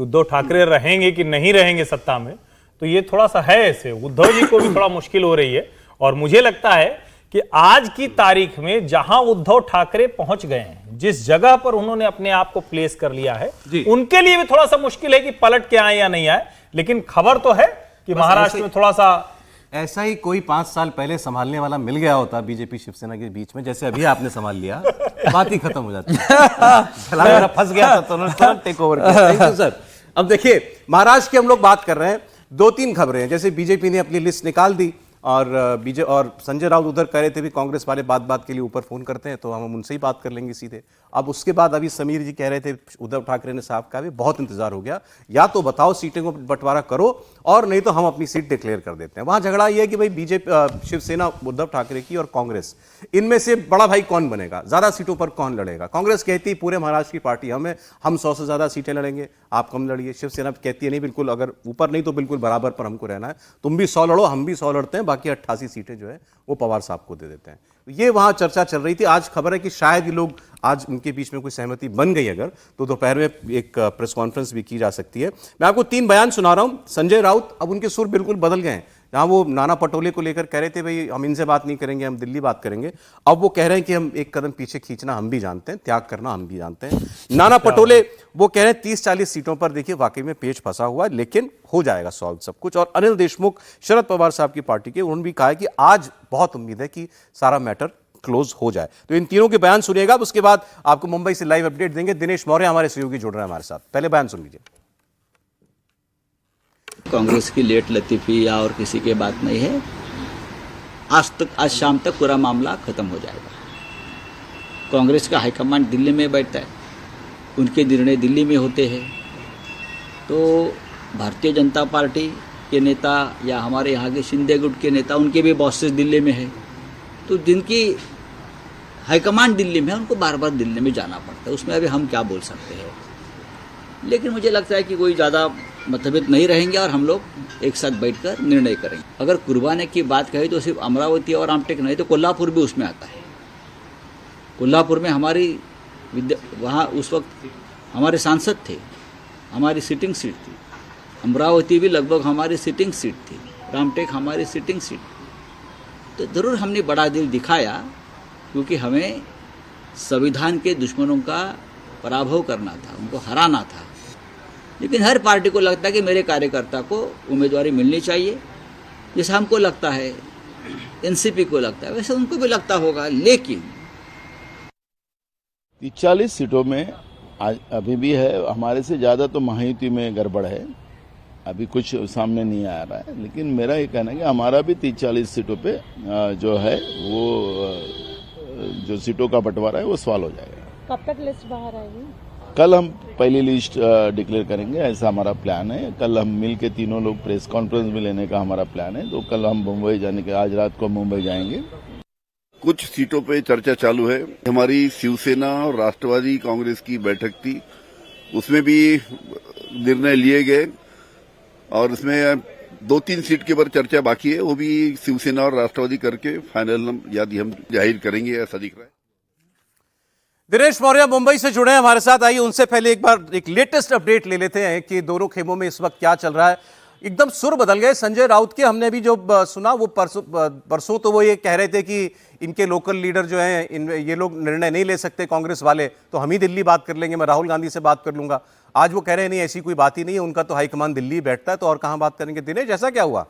कि उद्धव ठाकरे रहेंगे कि नहीं रहेंगे सत्ता में, तो ये थोड़ा सा है ऐसे, उद्धव जी को भी थोड़ा मुश्किल हो रही है। और मुझे लगता है कि आज की तारीख में जहां उद्धव ठाकरे पहुंच गए हैं, जिस जगह पर उन्होंने अपने आप को प्लेस कर लिया है, उनके लिए भी थोड़ा सा मुश्किल है कि पलट के आए या नहीं आए। लेकिन खबर तो है कि महाराष्ट्र में थोड़ा सा ऐसा ही कोई 5 साल पहले संभालने वाला मिल गया होता बीजेपी शिवसेना के बीच में, जैसे अभी आपने संभाल लिया, बात ही खत्म हो जाती है। फंस गया था तो उन्होंने टेक ओवर किया। Thank you sir. अब देखिए, महाराष्ट्र की हम लोग बात कर रहे हैं, 2-3 खबरें हैं। जैसे बीजेपी ने अपनी लिस्ट निकाल दी और संजय राउत उधर कह रहे थे भी कांग्रेस वाले बात के लिए ऊपर फोन करते हैं, तो हम उनसे ही बात कर लेंगे सीधे। अब उसके बाद अभी समीर जी कह रहे थे, उद्धव ठाकरे ने साहब कहा भी बहुत इंतजार हो गया, या तो बताओ सीटें को बंटवारा करो और नहीं तो हम अपनी सीट डिक्लेयर कर देते हैं। वहां झगड़ा यह है कि भाई बीजेपी शिवसेना उद्धव ठाकरे की और कांग्रेस, इनमें से बड़ा भाई कौन बनेगा, ज्यादा सीटों पर कौन लड़ेगा। कांग्रेस कहती है पूरे महाराष्ट्र की पार्टी हम 100 से ज्यादा सीटें लड़ेंगे, आप कम लड़िए। शिवसेना कहती है नहीं, बिल्कुल अगर ऊपर नहीं तो बिल्कुल बराबर पर हमको रहना है, तुम भी 100 लड़ो, हम भी 100 लड़ते हैं, बाकी 88 सीटें जो है वो पवार साहब को दे देते हैं। ये वहां चर्चा चल रही थी। आज खबर है कि शायद ये लोग, आज उनके बीच में कोई सहमति बन गई अगर, तो दोपहर में एक प्रेस कॉन्फ्रेंस भी की जा सकती है। मैं आपको 3 बयान सुना रहा हूं। संजय राउत, अब उनके सुर बिल्कुल बदल गए हैं। जहां वो नाना पटोले को लेकर कह रहे थे भाई हम इनसे बात नहीं करेंगे, हम दिल्ली बात करेंगे, अब वो कह रहे हैं कि हम एक कदम पीछे खींचना हम भी जानते हैं, त्याग करना हम भी जानते हैं। नाना पटोले वो कह रहे हैं 30-40 सीटों पर देखिए वाकई में पेच फंसा हुआ है, लेकिन हो जाएगा सॉल्व सब कुछ। और अनिल देशमुख, शरद पवार साहब की पार्टी के, उन्होंने भी कहा है कि आज बहुत उम्मीद है कि सारा मैटर क्लोज हो जाए। तो इन तीनों के बयान सुनिएगा, उसके बाद आपको मुंबई से लाइव अपडेट देंगे। दिनेश मौर्य हमारे सहयोगी जुड़ रहे हैं हमारे साथ। पहले बयान सुन लीजिए। कांग्रेस की लेट लतीफी या और किसी की बात नहीं है। आज शाम तक पूरा मामला खत्म हो जाएगा। कांग्रेस का हाईकमांड दिल्ली में बैठता है, उनके निर्णय दिल्ली में होते हैं। तो भारतीय जनता पार्टी के नेता या हमारे यहाँ के शिंदे गुट के नेता, उनके भी बॉसेस दिल्ली में है, तो जिनकी हाईकमांड दिल्ली में है उनको बार बार दिल्ली में जाना पड़ता है। उसमें अभी हम क्या बोल सकते हैं। लेकिन मुझे लगता है कि कोई ज़्यादा मतभेद नहीं रहेंगे और हम लोग एक साथ बैठकर निर्णय करेंगे। अगर कुर्बाने की बात कही तो सिर्फ अमरावती और रामटेक नहीं, तो कोल्हापुर भी उसमें आता है। कोल्हापुर में हमारी वहाँ उस वक्त हमारे सांसद थे, हमारी सिटिंग सीट थी। अमरावती भी लगभग हमारी सिटिंग सीट थी, रामटेक हमारी सिटिंग सीट। तो ज़रूर हमने बड़ा दिल दिखाया, क्योंकि हमें संविधान के दुश्मनों का पराभव करना था, उनको हराना था। लेकिन हर पार्टी को लगता है कि मेरे कार्यकर्ता को उम्मीदवारी मिलनी चाहिए, जैसा हमको लगता है, एनसीपी को लगता है, वैसे उनको भी लगता होगा। लेकिन 40 सीटों में आज अभी भी है, हमारे से ज़्यादा तो महायुति में गड़बड़ है, अभी कुछ सामने नहीं आ रहा है। लेकिन मेरा ये कहना है कि हमारा भी 30-40 सीटों पे जो है वो जो सीटों का बंटवारा है वो सवाल हो जाएगा। कब तक लिस्ट बाहर आएगी? कल हम पहली लिस्ट डिक्लेयर करेंगे, ऐसा हमारा प्लान है। कल हम मिल के तीनों लोग प्रेस कॉन्फ्रेंस में लेने का हमारा प्लान है। तो कल हम मुंबई जाने के, आज रात को मुंबई जाएंगे। कुछ सीटों पे चर्चा चालू है। हमारी शिवसेना और राष्ट्रवादी कांग्रेस की बैठक थी, उसमें भी निर्णय लिए गए और इसमें 2-3 सीट के ऊपर चर्चा बाकी है, वो भी शिवसेना और राष्ट्रवादी करके फाइनल याद हम जाहिर करेंगे, ऐसा दिख रहा है। दिनेश मौर्य मुंबई से जुड़े हैं हमारे साथ। आइए उनसे पहले एक बार एक लेटेस्ट अपडेट ले लेते हैं कि दोनों खेमों में इस वक्त क्या चल रहा है। एकदम सुर बदल गए संजय राउत के। हमने अभी जो सुना वो परसों तो वो ये कह रहे थे कि इनके लोकल लीडर जो हैं, ये लोग निर्णय नहीं ले सकते कांग्रेस वाले, तो हम ही दिल्ली बात कर लेंगे, मैं राहुल गांधी से बात कर लूंगा। आज वो कह रहे हैं नहीं, ऐसी कोई बात ही नहीं है, उनका तो हाईकमान दिल्ली बैठता है, तो और कहां बात करेंगे। दिनेश, ऐसा क्या हुआ?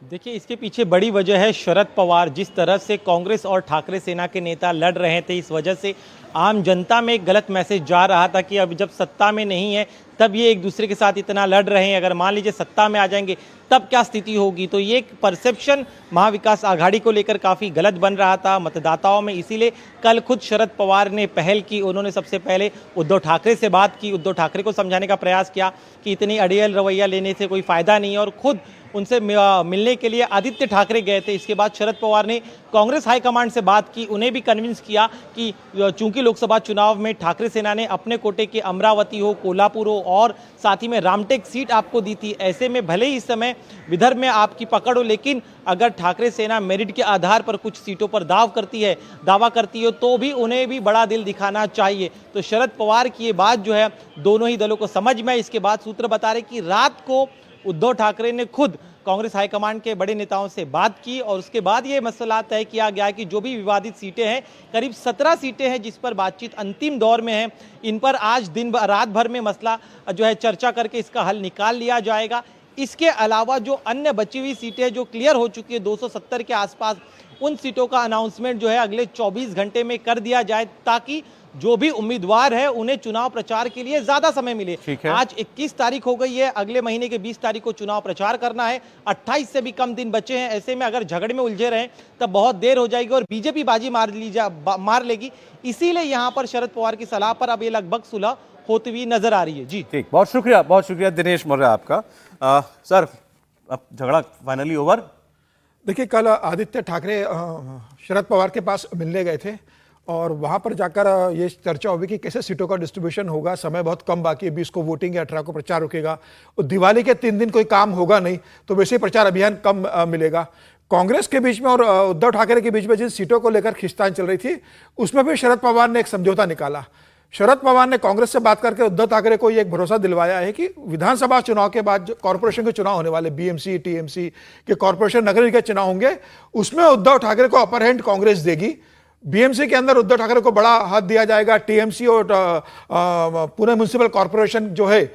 देखिए, इसके पीछे बड़ी वजह है शरद पवार। जिस तरह से कांग्रेस और ठाकरे सेना के नेता लड़ रहे थे, इस वजह से आम जनता में एक गलत मैसेज जा रहा था कि अब जब सत्ता में नहीं है तब ये एक दूसरे के साथ इतना लड़ रहे हैं, अगर मान लीजिए सत्ता में आ जाएंगे तब क्या स्थिति होगी। तो ये एक परसेप्शन महाविकास आघाड़ी को लेकर काफ़ी गलत बन रहा था मतदाताओं में। इसीलिए कल खुद शरद पवार ने पहल की। उन्होंने सबसे पहले उद्धव ठाकरे से बात की, उद्धव ठाकरे को समझाने का प्रयास किया कि इतनी अड़ियल रवैया लेने से कोई फ़ायदा नहीं है, और खुद उनसे मिलने के लिए आदित्य ठाकरे गए थे। इसके बाद शरद पवार ने कांग्रेस हाईकमांड से बात की, उन्हें भी कन्विंस किया कि चूंकि लोकसभा चुनाव में ठाकरे सेना ने अपने कोटे के अमरावती हो, कोल्हापुर हो और साथ ही में रामटेक सीट आपको दी थी, ऐसे में भले ही इस समय विदर्भ में आपकी पकड़ हो, लेकिन अगर ठाकरे सेना मेरिट के आधार पर कुछ सीटों पर दावा करती है तो भी उन्हें भी बड़ा दिल दिखाना चाहिए। तो शरद पवार की ये बात जो है दोनों ही दलों को समझ में आई। इसके बाद सूत्र बता रहे कि रात को उद्धव ठाकरे ने खुद कांग्रेस हाईकमांड के बड़े नेताओं से बात की और उसके बाद ये मसला तय किया गया कि जो भी विवादित सीटें हैं, करीब 17 सीटें हैं जिस पर बातचीत अंतिम दौर में है, इन पर आज रात भर में मसला जो है चर्चा करके इसका हल निकाल लिया जाएगा। इसके अलावा जो अन्य बची हुई सीटें जो क्लियर हो चुकी है 270 के आसपास, उन सीटों का अनाउंसमेंट जो है अगले 24 घंटे में कर दिया जाए ताकि जो भी उम्मीदवार है उन्हें चुनाव प्रचार के लिए ज्यादा समय मिले। आज 21 तारीख हो गई है, अगले महीने के 20 तारीख को चुनाव प्रचार करना है, 28 से भी कम दिन बचे हैं। ऐसे में अगर झगड़े में उलझे रहें तब बहुत देर हो जाएगी और बीजेपी बाजी मार लेगी। इसीलिए यहाँ पर शरद पवार की सलाह पर अब ये लगभग सुलह होती हुई नजर आ रही है। जी ठीक, बहुत शुक्रिया दिनेश मौर्य आपका। सर, अब झगड़ा फाइनली ओवर। देखिए, कल आदित्य ठाकरे शरद पवार के पास मिलने गए थे और वहां पर जाकर ये चर्चा होगी कि कैसे सीटों का डिस्ट्रीब्यूशन होगा। समय बहुत कम बाकी है, 20 को वोटिंग है, 18 को प्रचार रुकेगा और दिवाली के 3 दिन कोई काम होगा नहीं, तो वैसे ही प्रचार अभियान कम मिलेगा। कांग्रेस के बीच में और उद्धव ठाकरे के बीच में जिन सीटों को लेकर खींचतान चल रही थी उसमें भी शरद पवार ने एक समझौता निकाला। शरद पवार ने कांग्रेस से बात करके उद्धव ठाकरे को ये एक भरोसा दिलवाया है कि विधानसभा चुनाव के बाद जो कॉर्पोरेशन के चुनाव होने वाले, बीएमसी टीएमसी के कॉर्पोरेशन नगर के चुनाव होंगे, उसमें उद्धव ठाकरे को अपर हैंड कांग्रेस देगी। बीएमसी के अंदर उद्धव ठाकरे को बड़ा हाथ दिया जाएगा। टीएमसी और पुणे म्युनिसिपल कॉर्पोरेशन जो है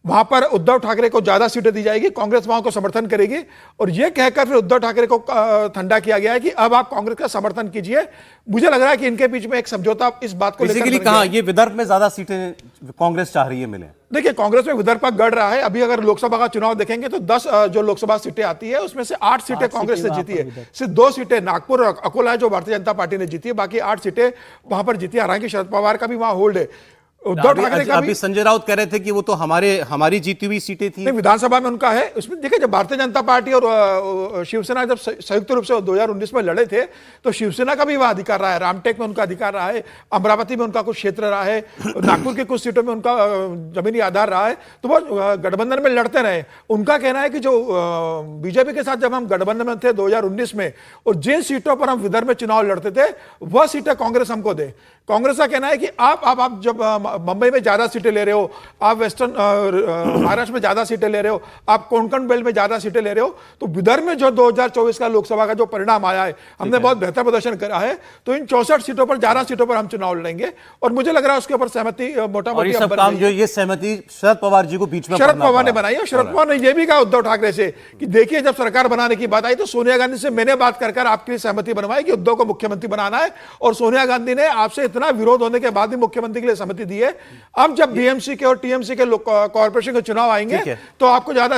वहां पर उद्धव ठाकरे को ज्यादा सीटें दी जाएगी, कांग्रेस वहां को समर्थन करेगी। और यह कहकर फिर उद्धव ठाकरे को ठंडा किया गया है कि अब आप कांग्रेस का समर्थन कीजिए। मुझे लग रहा है कि इनके बीच में एक समझौता इस बात को लेकर कहा ये विदर्भ में ज्यादा सीटें कांग्रेस चाह रही है मिले। देखिए, कांग्रेस में विदर्भ का गढ़ रहा है। अभी अगर लोकसभा का चुनाव देखेंगे तो 10 जो लोकसभा सीटें आती है उसमें से 8 सीटें कांग्रेस ने जीती है। सिर्फ 2 सीटें नागपुर और अकोला है जो भारतीय जनता पार्टी ने जीती है, बाकी 8 सीटें वहां पर जीती है। हालांकि शरद पवार का भी वहां होल्ड है। उद्धव ठाकरे का भी संजय राउत कह रहे थे कि वो तो हमारी जीती हुई सीटें थी। विधानसभा में उनका है। उसमें देखिए, जब भारतीय जनता पार्टी और शिवसेना जब संयुक्त रूप से 2019 में लड़े थे तो शिवसेना का भी वह अधिकार रहा है, रामटेक में उनका अधिकार रहा है, अमरावती में उनका कुछ क्षेत्र रहा है, नागपुर के कुछ सीटों में उनका जमीनी आधार रहा है, तो वो गठबंधन में लड़ते रहे। उनका कहना है कि जो बीजेपी के साथ जब हम गठबंधन में थे 2019 में और जिन सीटों पर हम विदर्भ में चुनाव लड़ते थे वह सीटें कांग्रेस हमको दे। कांग्रेस का कहना है कि आप जब बंबई में ज्यादा सीटें ले रहे हो, आप वेस्टर्न महाराष्ट्र में ज्यादा सीटें ले रहे हो, आप कोंकण बेल्ट में ज्यादा सीटें ले रहे हो, तो विदर्भ में जो 2024 का लोकसभा का जो परिणाम आया है, हमने बहुत बेहतर प्रदर्शन करा है, तो इन 64 सीटों पर 11 सीटों पर हम चुनाव लड़ेंगे। और मुझे लग रहा है उसके ऊपर सहमति मोटा-मोटी ये सहमति शरद पवार जी को बीच में शरद पवार ने बनाई है। शरद पवार ने यह भी कहा उद्धव ठाकरे से कि देखिए, जब सरकार बनाने की बात आई तो सोनिया गांधी से मैंने बात कर आपके लिए सहमति बनवाई कि उद्धव को मुख्यमंत्री बनाना है, और सोनिया गांधी ने आपसे इतना विरोध होने के बाद भी मुख्यमंत्री के लिए सहमति दी है। अब जब बीएमसी के और टीएमसी के कॉर्पोरेशन के चुनाव आएंगे तो आपको ज्यादा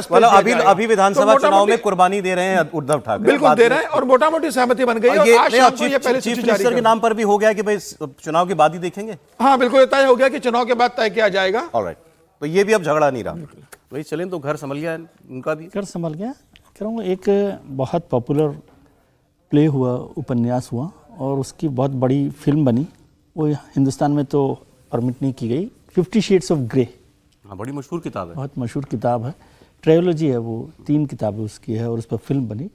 अभी विधानसभा चुनाव में कुर्बानी दे रहे हैं उद्धव ठाकरे, बिल्कुल दे रहे हैं और मोटा मोटी सहमति बन गई है। आज शाम को ये पहले चीफ मिनिस्टर के नाम पर भी हो गया कि भाई चुनाव के बाद ही देखेंगे। हाँ, बिल्कुल तय हो गया कि चुनाव के बाद तय किया जाएगा। ऑलराइट, तो ये भी अब झगड़ा नहीं रहा भाई। चलें, तो घर संभल गया, उनका भी घर संभल गया। कह रहा हूँ, एक बहुत पॉपुलर प्ले हुआ, उपन्यास हुआ और उसकी बहुत बड़ी फिल्म बनी, वो हिंदुस्तान में तो परमिट नहीं की गई। 50 शेड्स ऑफ ग्रे, हाँ, बड़ी मशहूर किताब है, बहुत मशहूर किताब है, ट्रायोलॉजी है, वो 3 किताबें उसकी है और उस पर फिल्म बनी।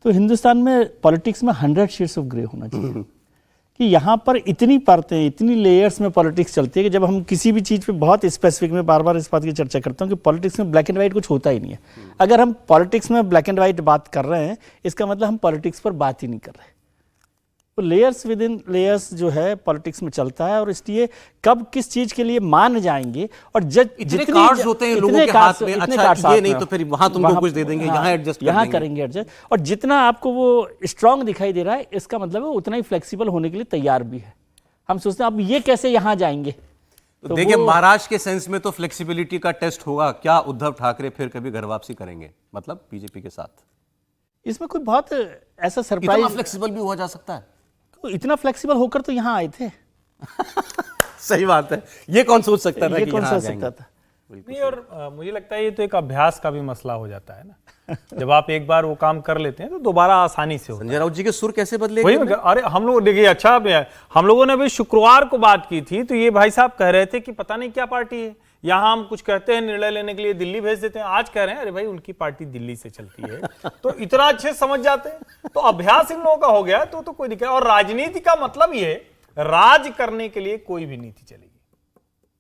तो हिंदुस्तान में पॉलिटिक्स में 100 शेड्स ऑफ ग्रे होना चाहिए कि यहाँ पर इतनी परतें, इतनी लेयर्स में पॉलिटिक्स चलती है कि जब हम किसी भी चीज़ पे बहुत स्पेसिफिक में बार बार इस बात की चर्चा करता हूँ कि पॉलिटिक्स में ब्लैक एंड वाइट कुछ होता ही नहीं है। अगर हम पॉलिटिक्स में ब्लैक एंड वाइट बात कर रहे हैं, इसका मतलब हम पॉलिटिक्स पर बात ही नहीं कर रहे। तो लेयर्स विद इन लेयर्स जो है पॉलिटिक्स में चलता है, और इसलिए कब किस चीज के लिए मान जाएंगे और जितने कार्ड्स होते हैं लोगों के हाथ में, अच्छा ये नहीं तो फिर वहां तुमको कुछ दे देंगे, यहाँ एडजस्ट यहाँ करेंगे एडजस्ट। और जितना आपको वो स्ट्रांग दिखाई दे रहा है, इसका मतलब है उतना ही फ्लेक्सिबल होने के लिए तैयार भी है। हम सोचते हैं अब ये कैसे यहाँ जाएंगे। तो देखिए, महाराष्ट्र के सेंस में तो फ्लेक्सिबिलिटी का टेस्ट होगा। क्या उद्धव ठाकरे फिर कभी घर वापसी करेंगे, मतलब बीजेपी के साथ? इसमें कोई बहुत ऐसा सरप्राइज, फ्लेक्सिबल भी हुआ जा सकता है। इतना फ्लेक्सिबल होकर तो यहाँ आए थे। सही बात है, ये कौन सोच सकता था ये कि कौन यहाँ सोच सकता था। नहीं, और मुझे लगता है ये तो एक अभ्यास का भी मसला हो जाता है ना। जब आप एक बार वो काम कर लेते हैं तो दोबारा आसानी से होता है। संजय राउत जी के सुर कैसे बदले? वही अरे हम लोग देखिए, अच्छा हम लोगों ने अभी शुक्रवार को बात की थी तो ये भाई साहब कह रहे थे कि पता नहीं क्या पार्टी है, यहाँ हम कुछ कहते हैं निर्णय लेने के लिए दिल्ली भेज देते हैं। आज कह रहे हैं अरे भाई उनकी पार्टी दिल्ली से चलती है। तो इतना अच्छे समझ जाते हैं, तो अभ्यास इन लोगों का हो गया तो कोई दिक्कत। और राजनीति का मतलब ये, राज करने के लिए कोई भी नीति चलेगी,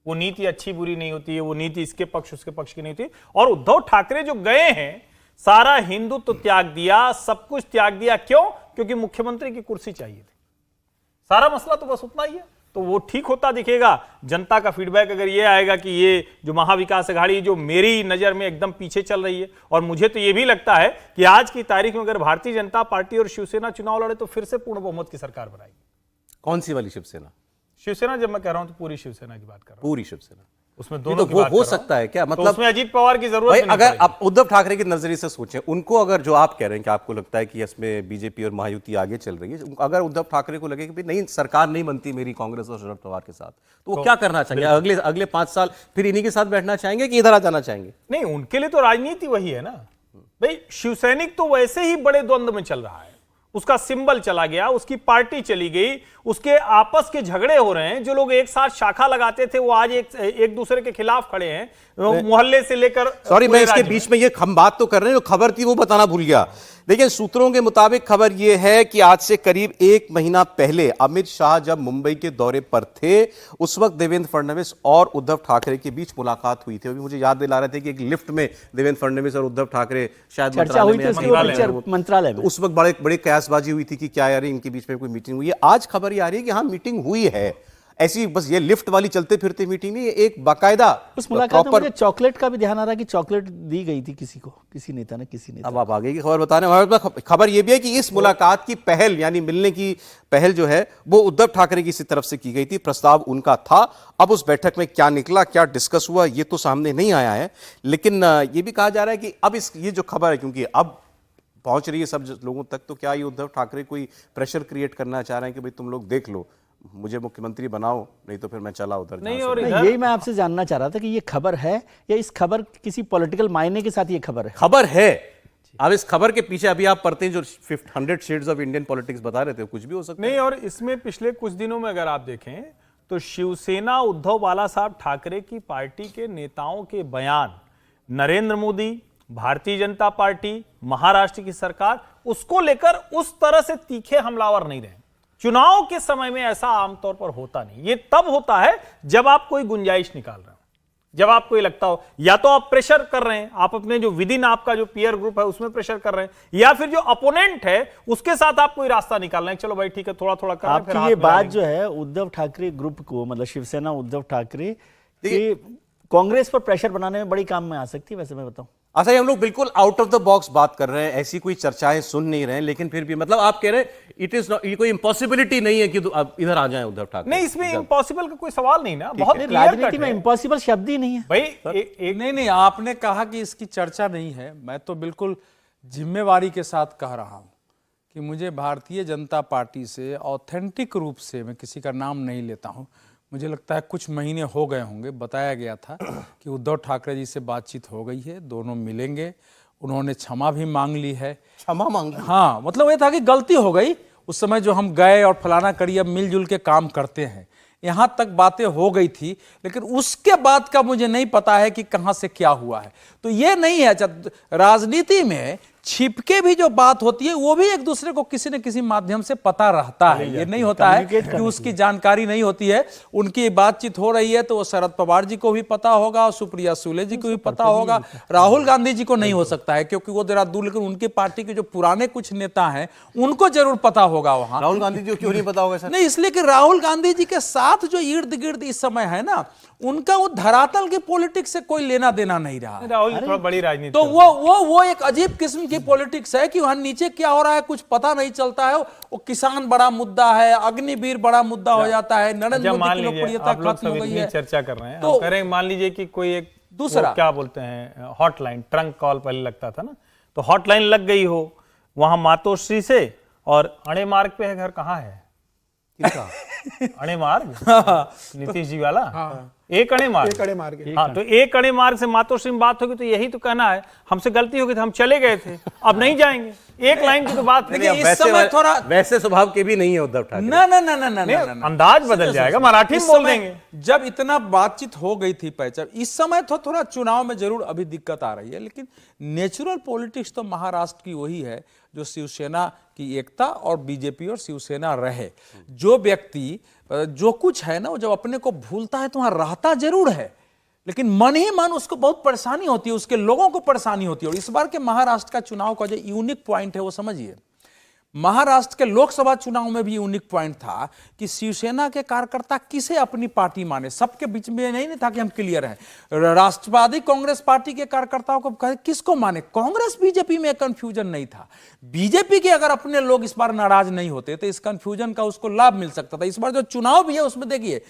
वो नीति अच्छी बुरी नहीं होती है, वो नीति इसके पक्ष उसके पक्ष की नहीं होती। और उद्धव ठाकरे जो गए हैं, सारा हिंदुत्व त्याग दिया, सब कुछ त्याग दिया। क्यों? क्योंकि मुख्यमंत्री की कुर्सी चाहिए थी। सारा मसला तो बस उतना ही है। तो वो ठीक होता दिखेगा। जनता का फीडबैक अगर ये आएगा कि ये जो महाविकास अघाड़ी जो मेरी नजर में एकदम पीछे चल रही है, और मुझे तो ये भी लगता है कि आज की तारीख में अगर भारतीय जनता पार्टी और शिवसेना चुनाव लड़े तो फिर से पूर्ण बहुमत की सरकार बनाएगी। कौन सी वाली शिवसेना? शिवसेना जब मैं कह रहा हूं तो पूरी शिवसेना की बात कर रहा हूं। पूरी शिवसेना? उसमें तो दोनों की वो बात हो कर रहा हूं। सकता है क्या? तो मतलब उसमें अजीत पवार की जरूरत भाई, नहीं अगर पड़ेगी। आप उद्धव ठाकरे के नजरिए से सोचें, उनको अगर जो आप कह रहे हैं कि आपको लगता है कि इसमें बीजेपी और महायुति आगे चल रही है, अगर उद्धव ठाकरे को लगे कि भाई नहीं, सरकार नहीं बनती मेरी कांग्रेस और शरद पवार के साथ, तो वो क्या करना चाहेंगे? अगले 5 साल फिर इन्हीं के साथ बैठना चाहेंगे कि इधर आ जाना चाहेंगे? नहीं, उनके लिए तो राजनीति वही है ना भाई। शिवसैनिक तो वैसे ही बड़े द्वंद्व में चल रहा है, उसका सिंबल चला गया, उसकी पार्टी चली गई, उसके आपस के झगड़े हो रहे हैं। जो लोग एक साथ शाखा लगाते थे वो आज एक दूसरे के खिलाफ खड़े हैं, मोहल्ले से लेकर। सॉरी, मैं इसके बीच में ये हम बात तो कर रहे हैं, जो खबर थी वो बताना भूल गया। लेकिन सूत्रों के मुताबिक खबर यह है कि आज से करीब 1 महीना पहले अमित शाह जब मुंबई के दौरे पर थे, उस वक्त देवेंद्र फडणवीस और उद्धव ठाकरे के बीच मुलाकात हुई थी। अभी मुझे याद दिला रहे थे कि एक लिफ्ट में देवेंद्र फडणवीस और उद्धव ठाकरे शायद चर्चा हुई थी मंत्रालय में। उस वक्त बड़े कयासबाजी हुई थी कि क्या यार इनके बीच में कोई मीटिंग हुई है। आज खबर ये आ रही है कि हाँ, मीटिंग हुई है। ऐसी बस ये लिफ्ट वाली चलते फिरते मीटिंग नहीं, एक बाकायदा उस मुलाकात में मुझे चॉकलेट का भी ध्यान आ रहा है कि चॉकलेट दी गई थी किसी को, किसी नेता ने। अब आप आगे की खबर बता रहे हैं। हमारे पास खबर यह भी है कि इस मुलाकात की पहल, यानी मिलने की पहल जो है, वो उद्धव ठाकरे की तरफ से की गई थी, प्रस्ताव उनका था। अब उस बैठक में क्या निकला, क्या डिस्कस हुआ, ये तो सामने नहीं आया है। लेकिन ये भी कहा जा रहा है कि अब ये जो खबर है, क्योंकि अब पहुंच रही है सब लोगों तक, तो क्या ये उद्धव ठाकरे कोई प्रेशर क्रिएट करना चाह रहे हैं कि भाई तुम लोग देख लो, मुझे मुख्यमंत्री बनाओ, नहीं तो फिर मैं चला उधर। नहीं, और यही मैं आपसे जानना चाह रहा था कि ये खबर है या इस खबर किसी पॉलिटिकल मायने के साथ ये खबर है? खबर है। अब इस खबर के पीछे अभी आप पढ़ते हैं जो 100 शेड्स ऑफ इंडियन पॉलिटिक्स बता रहे थे, कुछ भी हो सकता है। नहीं, और इसमें पिछले कुछ दिनों में अगर आप देखें तो शिवसेना उद्धव बाला साहब ठाकरे की पार्टी के नेताओं के बयान, नरेंद्र मोदी, भारतीय जनता पार्टी, महाराष्ट्र की सरकार, उसको लेकर उस तरह से तीखे हमलावर नहीं रहे। चुनाव के समय में ऐसा आमतौर पर होता नहीं। ये तब होता है जब आप कोई गुंजाइश निकाल रहे हो, जब आपको ये लगता हो या तो आप प्रेशर कर रहे हैं, आप अपने जो विदिन आपका जो पीयर ग्रुप है उसमें प्रेशर कर रहे हैं, या फिर जो अपोनेंट है उसके साथ आप कोई रास्ता निकाल रहे हैं, चलो भाई ठीक है थोड़ा थोड़ा कर रहे हैं, फिर आपकी ये बात जो है उद्धव ठाकरे ग्रुप को, मतलब शिवसेना उद्धव ठाकरे, कांग्रेस पर प्रेशर बनाने में बड़ी काम में आ सकती है। वैसे मैं बताऊं, अच्छा, हम लोग बिल्कुल आउट ऑफ द बॉक्स बात कर रहे हैं, ऐसी कोई चर्चाएं सुन नहीं रहे हैं, लेकिन फिर भी मतलब आप कह रहे हैं इट इज ये कोई इम्पॉसिबिलिटी नहीं है कि अब इधर आ जाए उद्धव ठाकरे। नहीं, इसमें इम्पॉसिबल का कोई सवाल नहीं ना, बहुत राजनीति में इम्पॉसिबल शब्द ही नहीं है भाई। नहीं, आपने कहा कि इसकी चर्चा नहीं है, मैं तो बिल्कुल जिम्मेवारी के साथ कह रहा हूं कि मुझे भारतीय जनता पार्टी से ऑथेंटिक रूप से, मैं किसी का नाम नहीं लेता हूं, मुझे लगता है कुछ महीने हो गए होंगे, बताया गया था कि उद्धव ठाकरे जी से बातचीत हो गई है, दोनों मिलेंगे, उन्होंने क्षमा भी मांग ली है। क्षमा मांगी? हाँ, मतलब ये था कि गलती हो गई उस समय जो हम गए और फलाना करिए, अब मिलजुल के काम करते हैं, यहां तक बातें हो गई थी। लेकिन उसके बाद का मुझे नहीं पता है कि कहां से क्या हुआ है। तो ये नहीं है, राजनीति में छिपके भी जो बात होती है वो भी एक दूसरे को किसी न किसी माध्यम से पता रहता है। ये नहीं होता है कि उसकी जानकारी नहीं होती है। उनकी बातचीत हो रही है तो वो शरद पवार जी को भी पता होगा, सुप्रिया सुले जी को भी पता होगा, राहुल गांधी जी को नहीं हो सकता है क्योंकि वो जरा दूर, लेकिन उनकी पार्टी के जो पुराने कुछ नेता हैं उनको जरूर पता होगा वहां। राहुल गांधी जी को क्यों नहीं पता होगा सर? नहीं, इसलिए कि राहुल गांधी जी के साथ जो इर्द गिर्द इस समय है ना, उनका वो धरातल की पॉलिटिक्स से कोई लेना देना नहीं रहा। राहुल थोड़ा बड़ी राजनीति, तो वो एक अजीब किस्म की पॉलिटिक्स है कि वहां नीचे क्या हो रहा है कुछ पता नहीं चलता है। वो किसान बड़ा मुद्दा है, अग्निवीर बड़ा मुद्दा हो जाता है, नरेंद्र मोदी की लोकप्रियता खत्म हो गई है। चर्चा कर रहे हैं तो करें, मान लीजिए कि कोई एक दूसरा क्या बोलते हैं हॉटलाइन, ट्रंक कॉल पहले लगता था ना, तो हॉटलाइन लग गई हो वहां मातोश्री से, और अणे मार्ग पे है घर, कहाँ है अणे मार्ग नीतीश जी वाला, एक अड़े मार्ग, एक अड़े मार्ग। हाँ, तो एक अड़े मार्ग से मातोश्री में बात होगी तो यही तो कहना है, हमसे गलती होगी तो हम चले गए थे, अब नहीं जाएंगे। एक लाइन की तो बात देखिए, नहीं, इस समय थोड़ा वैसे स्वभाव के भी नहीं है उद्धव ठाकरे। ना ना ना ना ना ना ना अंदाज बदल जाएगा, मराठी में इस बोल समय देंगे। जब इतना बातचीत हो गई थी पैचअप, इस समय तो थोड़ा चुनाव में जरूर अभी दिक्कत आ रही है, लेकिन नेचुरल पॉलिटिक्स तो महाराष्ट्र की वही है जो शिवसेना की एकता और बीजेपी और शिवसेना रहे। जो व्यक्ति जो कुछ है ना, वो जब अपने को भूलता है तो वहां रहता जरूर है, लेकिन मन ही मन उसको बहुत परेशानी होती है, उसके लोगों को परेशानी होती है। और इस बार के महाराष्ट्र का चुनाव का जो यूनिक पॉइंट है वो समझिए, महाराष्ट्र के लोकसभा चुनाव में भी यूनिक पॉइंट था कि शिवसेना के कार्यकर्ता किसे अपनी पार्टी माने, सबके बीच में नहीं था कि हम क्लियर हैं। राष्ट्रवादी कांग्रेस पार्टी के कार्यकर्ताओं को किसको माने, कांग्रेस बीजेपी में कंफ्यूजन नहीं था। बीजेपी के अगर अपने लोग इस बार नाराज नहीं होते तो इस कंफ्यूजन का उसको लाभ मिल सकता था। इस बार जो चुनाव भी है उसमें देखिए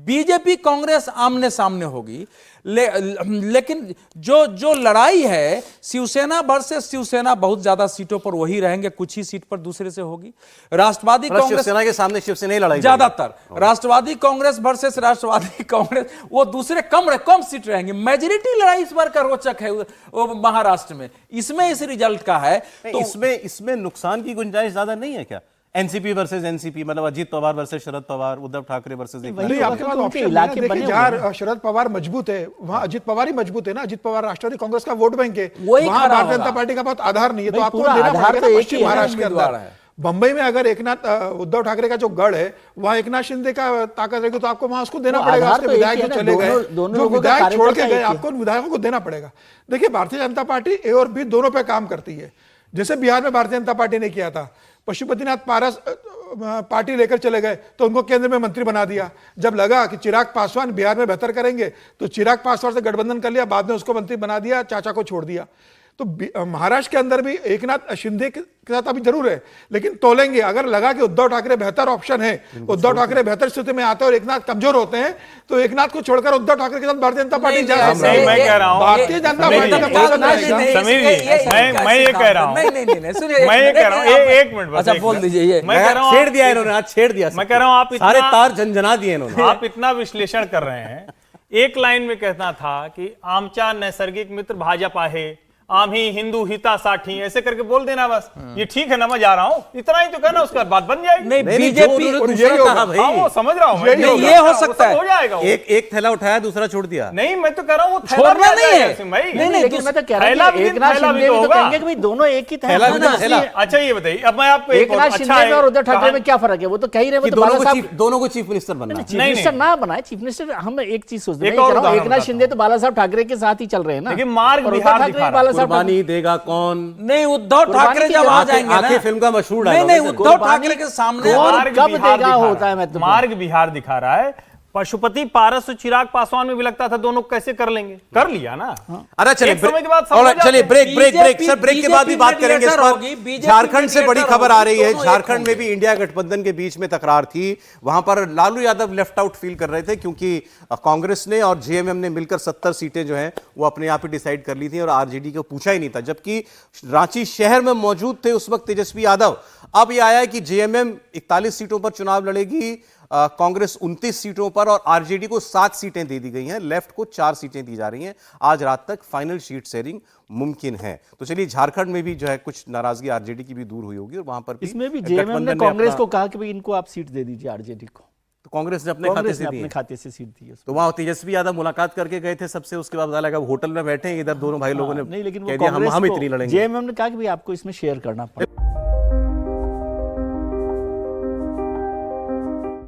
बीजेपी कांग्रेस आमने सामने होगी, लेकिन जो लड़ाई है शिवसेना वर्सेस शिवसेना, बहुत ज्यादा सीटों पर वही रहेंगे, कुछ ही सीट पर दूसरे से होगी। राष्ट्रवादी कांग्रेस शिवसेना के सामने शिवसेना ही लड़ाई ज्यादातर, राष्ट्रवादी कांग्रेस वर्सेस राष्ट्रवादी कांग्रेस, वो दूसरे कम सीट रहेंगे। मेजोरिटी लड़ाई इस बार का रोचक है वो महाराष्ट्र में, इसमें इस रिजल्ट का है। तो इसमें नुकसान की गुंजाइश ज्यादा नहीं है क्या? एनसीपी वर्सेस एनसीपी, मतलब अजीत पवार वर्सेस शरद पवार, उद्धव ठाकरे वर्सेस आपके पास ऑप्शन है। देखिए, जहाँ शरद पवार मजबूत है वहां अजित पवार ही मजबूत है ना। अजित पवार राष्ट्रवादी कांग्रेस का वोट बैंक है, वहां भारतीय जनता पार्टी का बहुत आधार नहीं है, तो आपको देना पड़ेगा ना पश्चिम महाराष्ट्र के अंदर। बंबई में अगर उद्धव ठाकरे का जो गढ़ है वहां एकनाथ शिंदे का ताकत रहेगी तो आपको वहां उसको देना पड़ेगा। उसके विधायक जो चले गए, जो विधायक छोड़ के गए, आपको उन विधायकों को देना पड़ेगा। देखिए, भारतीय जनता पार्टी ए और बी दोनों पे काम करती है। जैसे बिहार में भारतीय जनता पार्टी ने किया था, पशुपतिनाथ पारस पार्टी लेकर चले गए तो उनको केंद्र में मंत्री बना दिया। जब लगा कि चिराग पासवान बिहार में बेहतर करेंगे तो चिराग पासवान से गठबंधन कर लिया, बाद में उसको मंत्री बना दिया, चाचा को छोड़ दिया। तो महाराष्ट्र के अंदर भी एकनाथ शिंदे के साथ अभी जरूर है, लेकिन तोलेंगे। अगर लगा कि उद्धव ठाकरे बेहतर ऑप्शन है, उद्धव ठाकरे बेहतर स्थिति में आते हैं और एकनाथ कमजोर होते हैं, तो एकनाथ को छोड़कर उद्धव ठाकरे के साथ भारतीय जनता पार्टी जा सकती है। मैं कह रहा हूं, भारतीय जनता पार्टी समीर जी, मैं ये कह रहा हूं, मैं ये कह रहा हूं, एक मिनट बस, अच्छा बोल दीजिए। ये मैं कह रहा हूं, छेड़ दिया इन्होंने, आज छेड़ दिया। मैं कह रहा हूं आप सारे तार झंझना दिए इन्होंने। आप इतना विश्लेषण कर रहे हैं, एक लाइन में कहना था कि आमचा नैसर्गिक मित्र भाजपा है, आम ही हिंदू हिता साठी, ऐसे करके बोल देना बस, ये ठीक है ना, मैं जा रहा हूँ, इतना ही तो कहना, उसके बाद बात बन जाएगी। नहीं, बीजेपी वो समझ रहा हूँ, ये हो सकता है, हो जाएगा। एक थैला उठाया, दूसरा छोड़ दिया। नहीं, मैं तो कह रहा हूँ वो छोड़ना नहीं है। नहीं, लेकिन मैं तो कह रहा हूं कि एकनाथ शिंदे भी तो कहेंगे कि भाई दोनों एक ही थैला थैला। अच्छा ये बताइए, अब मैं आपको एकनाथ शिंदे में और उद्धव ठाकरे में क्या फर्क है? वो तो कह ही रहे, वो तो बाला साहब दोनों को चीफ मिनिस्टर बनना। चीफ मिनिस्टर ना बनाए, चीफ मिनिस्टर हम एक चीज सोचते हैं, एकनाथ शिंदे तो बाला साहब ठाकरे के साथ ही चल रहे हैं ना। लेकिन मार्ग बिहार दिखा रहा है, कुर्बानी देगा कौन? नहीं, उद्धव ठाकरे जब आ जाएंगे ना, आखिर फिल्म का मशहूर नहीं नहीं, उद्धव ठाकरे के सामने कब देगा होता है। मैं तो मार्ग बिहार दिखा रहा है। पशुपति पारस और चिराग पासवान में भी लगता था दोनों कैसे कर लेंगे, कर लिया ना। अरे चलिए, चलिए ब्रेक सर, ब्रेक के बाद भी बात करेंगे इस पर। झारखंड से बड़ी खबर आ रही है, झारखंड में भी इंडिया गठबंधन के बीच में तकरार थी। वहां पर Lalu Yadav left out feel कर रहे थे क्योंकि कांग्रेस ने और जेएमएम ने मिलकर 70 सीटें जो हैं वो अपने आप ही डिसाइड कर ली थी और आरजेडी को पूछा ही नहीं था, जबकि रांची शहर में मौजूद थे उस वक्त तेजस्वी यादव। अब यह आया है कि जेएमएम 41 सीटों पर चुनाव लड़ेगी, कांग्रेस 29 सीटों पर और आरजेडी को 7 सीटें दे दी गई हैं, लेफ्ट को 4 सीटें दी जा रही हैं। आज रात तक फाइनल सीट शेयरिंग मुमकिन है। तो चलिए, झारखंड में भी जो है कुछ नाराजगी आरजेडी की भी दूर हुई होगी और वहां पर इसमें भी जेएमएम ने कांग्रेस को कहा कि भाई इनको आप सीट दे दीजिए आरजेडी को, तो कांग्रेस ने अपने खाते से सीट दी। तो वहां तेजस्वी यादव मुलाकात करके गए थे सबसे, उसके बाद पता लगा होटल में बैठे इधर दोनों भाई लोगों ने नहीं, लेकिन कह दिया हम इतनी लड़ेंगे। जेएमएम ने कहा कि भाई आपको इसमें शेयर करना पड़ेगा।